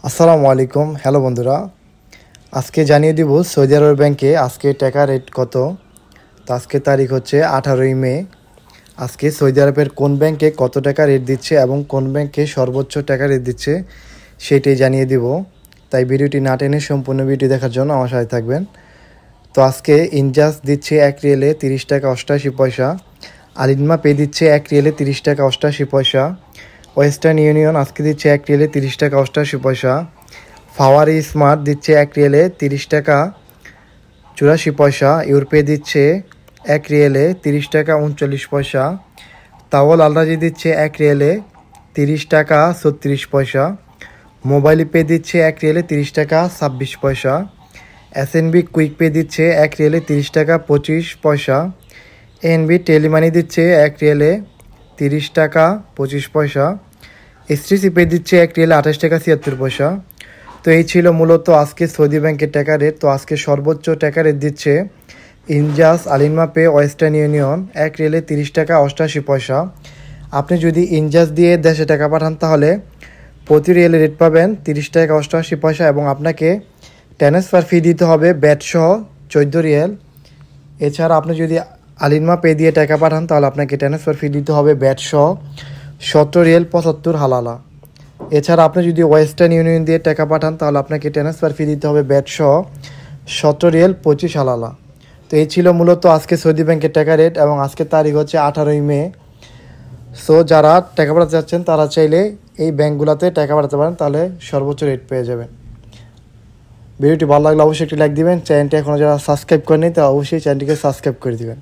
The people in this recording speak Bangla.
আসসালামু আলাইকুম। হ্যালো বন্ধুরা, আজকে জানিয়ে দিব সৌদি আরব ব্যাংকে আজকে টাকা রেট কত। তো আজকে তারিখ হচ্ছে 18ই মে। আজকে সৌদি আরবের কোন ব্যাংকে কত টাকা রেট দিচ্ছে এবং কোন ব্যাংকে সর্বোচ্চ টাকা রেট দিচ্ছে সেটাই জানিয়ে দিব। তাই ভিডিওটি না টেনে সম্পূর্ণ ভিডিও দেখার জন্য আমার সাথে থাকবেন। তো আজকে ইনজাস দিচ্ছে 1 রিয়েলে 30 টাকা 88 পয়সা। আলিনমা পে দিচ্ছে 1 রিয়েলে 30 টাকা 88 পয়সা। ওয়েস্টার্ন ইউনিয়ন আজকে দিচ্ছে 1 রিয়েলে 30 টাকা 88 পয়সা। ফাওয়ারি স্মার্ট দিচ্ছে 1 রিয়েলে 30 টাকা 84 পয়সা। ইউরোপে দিচ্ছে 1 রিয়েলে 30 টাকা 39 পয়সা। তাওয়াল আলরাজি দিচ্ছে 1 রিয়েলে 30 টাকা 36 পয়সা। মোবাইল পে দিচ্ছে 1 রিয়েলে 30 টাকা 26 পয়সা। এসএনবি কুইক পে দিচ্ছে 1 রিয়েলে 30 টাকা 25 পয়সা। এনবি টেলিমানি দিচ্ছে 1 রিয়েলে 30 টাকা 25 পয়সা। এসটিসি পে দিচ্ছে 1 রিয়েলে 28 টাকা 76 পয়সা। তো এই ছিল মূলত আজকে সৌদি ব্যাংকের টাকা রেট। তো আজকে সর্বোচ্চ টাকা রেট দিচ্ছে ইনজাস, আলিনমা পে, ওয়েস্টার্ন ইউনিয়ন 1 রিয়েলে 30 টাকা 88 পয়সা। আপনি যদি ইনজাস দিয়ে দেশে টাকা পাঠান তাহলে প্রতি রিয়েলে রেট পাবেন 30 টাকা 88 পয়সা এবং আপনাকে ট্রান্সফার ফি দিতে হবে ব্যাট সহ 14 রিয়েল। এছাড়া আপনি যদি আলিনমা পে দিয়ে টাকা পাঠান তাহলে আপনাকে ট্রান্সফার ফি দিতে হবে ব্যাট সহ 17 রিয়েল 75 হালালা। এছাড়া আপনি যদি ওয়েস্টার্ন ইউনিয়ন দিয়ে টাকা পাঠান তাহলে আপনাকে ট্রান্সফার ফি দিতে হবে ব্যাট সহ 17 রিয়েল 25 হালালা। তো এই ছিল মূলত আজকে সৌদি ব্যাংকের টাকা রেট এবং আজকের তারিখ হচ্ছে 18ই মে। সো যারা টাকা পাঠাতে চাচ্ছেন তারা চাইলে এই ব্যাংকগুলোতে টাকা পাঠাতে পারেন, তাহলে সর্বোচ্চ রেট পেয়ে যাবেন। ভিডিওটি ভালো লাগলে অবশ্যই একটি লাইক দিবেন। চ্যানেলটি এখনও যারা সাবস্ক্রাইব করেনি তা অবশ্যই চ্যানেলটিকে সাবস্ক্রাইব করে দিবেন।